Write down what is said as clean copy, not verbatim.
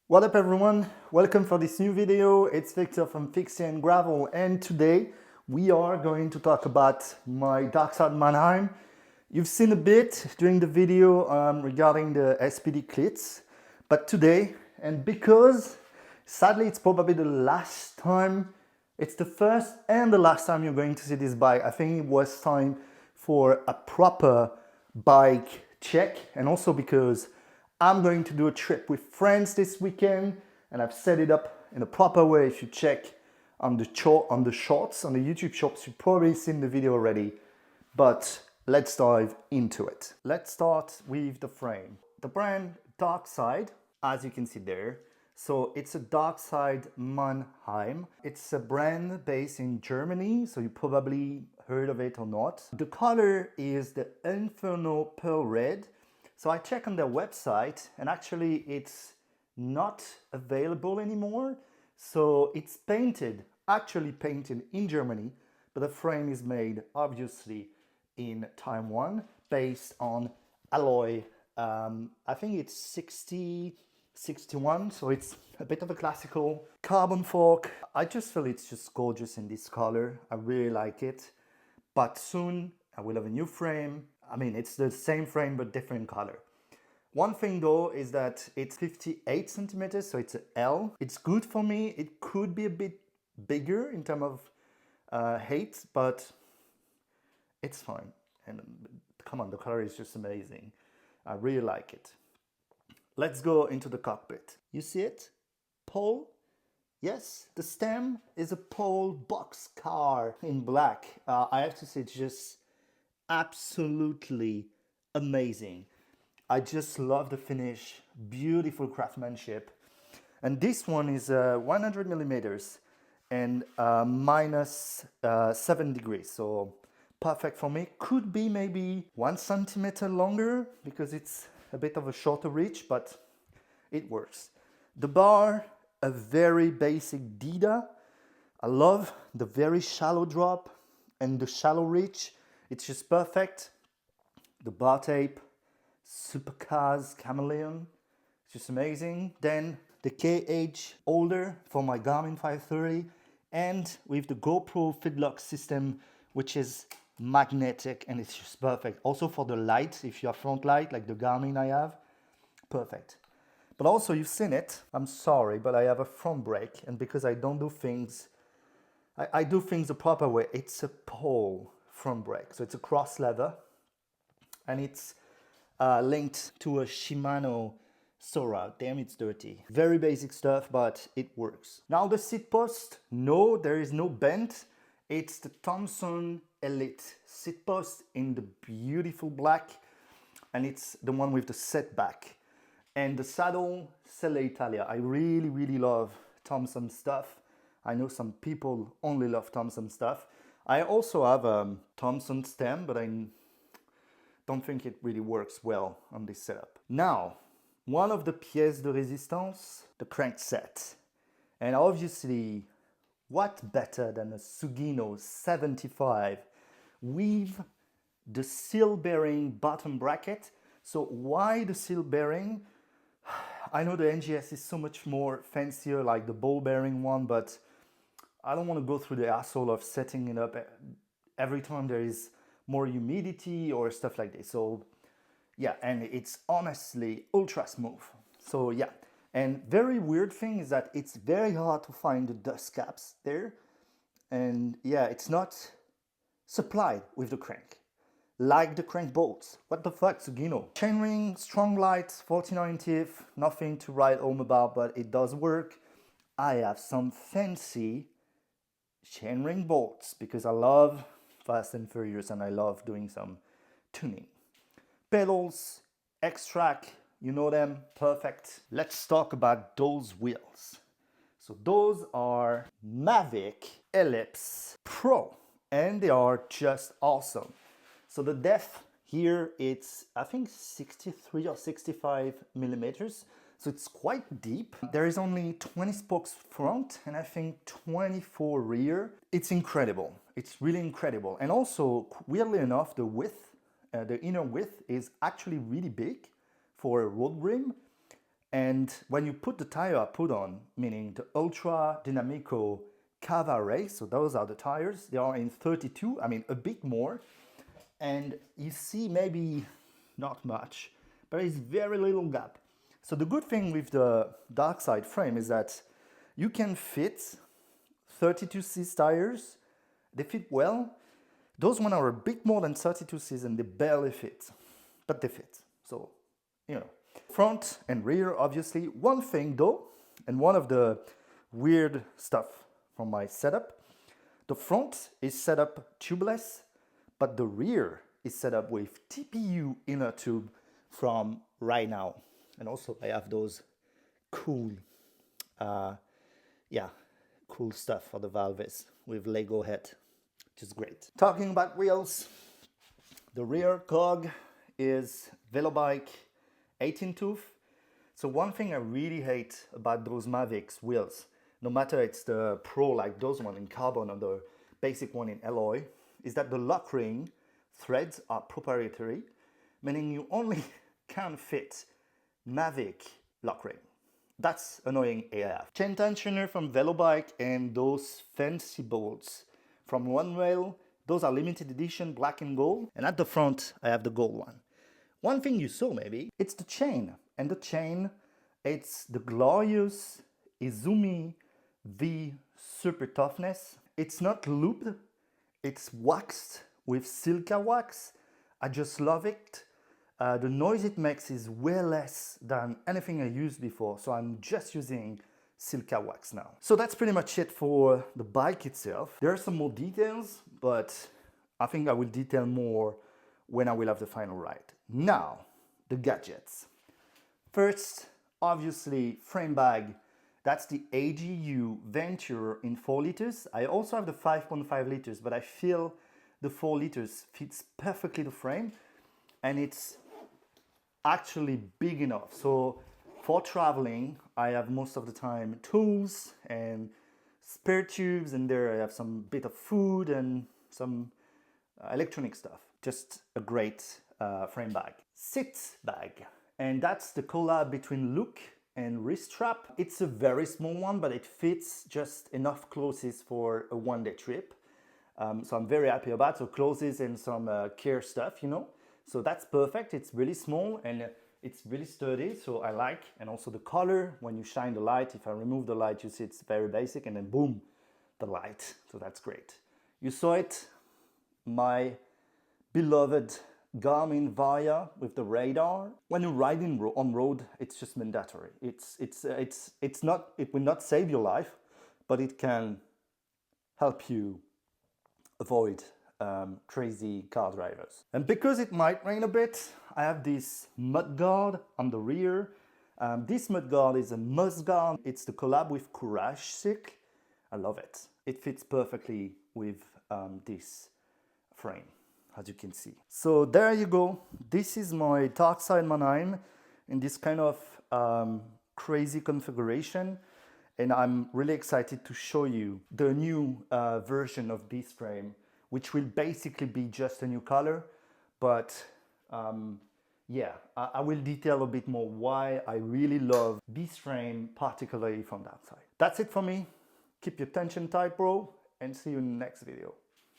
What up everyone, welcome for this new video. It's Victor from Fixie and Gravel, and today we are going to talk about my Darkside Mannheim. You've seen a bit during the video regarding the SPD clits, but today, and because sadly it's probably the last time, it's the first and the last time you're going to see this bike. I think it was time for a proper bike check, and also because I'm going to do a trip with friends this weekend, and I've set it up in a proper way. If you check on the shorts, on the YouTube shorts, you've probably seen the video already, but let's dive into it. Let's start with the frame. The brand Darkside, as you can see there. So it's a Darkside Mannheim. It's a brand based in Germany, so you probably heard of it or not. The color is the Inferno Pearl Red. So I checked on their website, and actually it's not available anymore. So it's painted, actually painted in Germany, but the frame is made obviously in Taiwan based on alloy. I think it's 61, so it's a bit of a classical carbon fork. I just feel it's just gorgeous in this color. I really like it, but soon I will have a new frame. I mean, it's the same frame but different color. One thing though is that it's 58 centimeters, so it's an L. It's good for me. It could be a bit bigger in terms of height, but it's fine. And come on, the color is just amazing. I really like it. Let's go into the cockpit. You see it? Pole? Yes, the stem is a pole box car in black. I have to say, it's just absolutely amazing. I just love the finish, beautiful craftsmanship. And this one is 100 millimeters and minus 7 degrees. So perfect for me. Could be maybe 1 centimeter longer because it's a bit of a shorter reach, but it works. The bar, a very basic Dida. I love the very shallow drop and the shallow reach. It's just perfect. The bar tape, Supercars Chameleon, it's just amazing. Then the KH holder for my Garmin 530, and with the GoPro Fitlock system, which is magnetic, and it's just perfect. Also for the light, if you have front light like the Garmin I have, perfect. But also, you've seen it, I'm sorry, but I have a front brake, and because I don't do things, I do things the proper way. It's a pole front brake, so it's a cross lever, and it's linked to a Shimano Sora. Damn, it's dirty. Very basic stuff, but it works. Now the seat post, no, there is no bend. It's the Thomson Elite seat post in the beautiful black, and it's the one with the setback. And the saddle, Selle Italia. I really love Thomson stuff. I know some people only love Thomson stuff. I also have a Thomson stem, but I don't think it really works well on this setup. Now, one of the pièces de résistance, the crankset. And obviously, what better than a Sugino 75 with the seal bearing bottom bracket? So why the seal bearing? I know the NGS is so much more fancier, like the ball bearing one, but I don't want to go through the hassle of setting it up every time there is more humidity or stuff like this. So yeah, and it's honestly ultra smooth. So yeah, and very weird thing is that it's very hard to find the dust caps there. And yeah, it's not supplied with the crank, like the crank bolts. What the fuck, Sugino? Chainring, strong lights, 49 teeth, nothing to write home about, but it does work. I have some fancy chainring bolts because I love Fast and Furious and I love doing some tuning. Pedals, X-Track, you know them, perfect. Let's talk about those wheels. So those are Mavic Ellipse Pro, and they are just awesome. So the depth here, it's I think 63 or 65 millimeters. So it's quite deep. There is only 20 spokes front and I think 24 rear. It's incredible. It's really incredible. And also, weirdly enough, the width, the inner width is actually really big for a road rim. And when you put the tire I put on, meaning the Ultradynamico Cava Race, so those are the tires, they are in 32, I mean a bit more. And you see maybe not much, but it's very little gap. So the good thing with the Darkside frame is that you can fit 32cc tires, they fit well. Those ones are a bit more than 32cc and they barely fit, but they fit. So, you know, front and rear, obviously. One thing though, and one of the weird stuff from my setup, the front is set up tubeless, but the rear is set up with TPU inner tube from right now. And also I have those cool, cool stuff for the valves with Lego head, which is great. Talking about wheels, the rear cog is Velobike 18 tooth. So one thing I really hate about those Mavic wheels, no matter it's the Pro like those one in carbon or the basic one in alloy, is that the lock ring threads are proprietary, meaning you only can fit Mavic lock ring. That's annoying AF. Chain tensioner from Velobike and those fancy bolts from One Rail, those are limited edition, black and gold. And at the front, I have the gold one. One thing you saw maybe, it's the chain. And the chain, it's the glorious Izumi V Super Toughness. It's not looped, it's waxed with silica wax. I just love it. The noise it makes is way less than anything I used before, so I'm just using silica wax now. So that's pretty much it for the bike itself. There are some more details, but I think I will detail more when I will have the final ride. Now, the gadgets. First, obviously, frame bag. That's the AGU Venture in 4 liters. I also have the 5.5 liters, but I feel the 4 liters fits perfectly the frame, and it's actually big enough. So for traveling, I have most of the time tools and spare tubes, and there I have some bit of food and some electronic stuff. Just a great frame bag. Sit bag, and that's the collab between Look and Wrist Strap. It's a very small one, but it fits just enough clothes for a one-day trip. So I'm very happy about, so clothes and some care stuff, you know. So that's perfect. It's really small and it's really sturdy, so I like. And also the color, when you shine the light, if I remove the light, you see it's very basic, and then boom, the light. So that's great. You saw it, my beloved Garmin Varia with the radar. When you're riding on road, it's just mandatory. It will not save your life, but it can help you avoid crazy car drivers. And because it might rain a bit, I have this mud guard on the rear. This mud guard is a must guard. It's the collab with Crankset. I love it. It fits perfectly with this frame, as you can see. So there you go. This is my Darkside Mannheim in this kind of crazy configuration. And I'm really excited to show you the new version of this frame, which will basically be just a new color. But yeah, I will detail a bit more why I really love this frame, particularly from that side. That's it for me. Keep your tension tight, bro, and see you in the next video.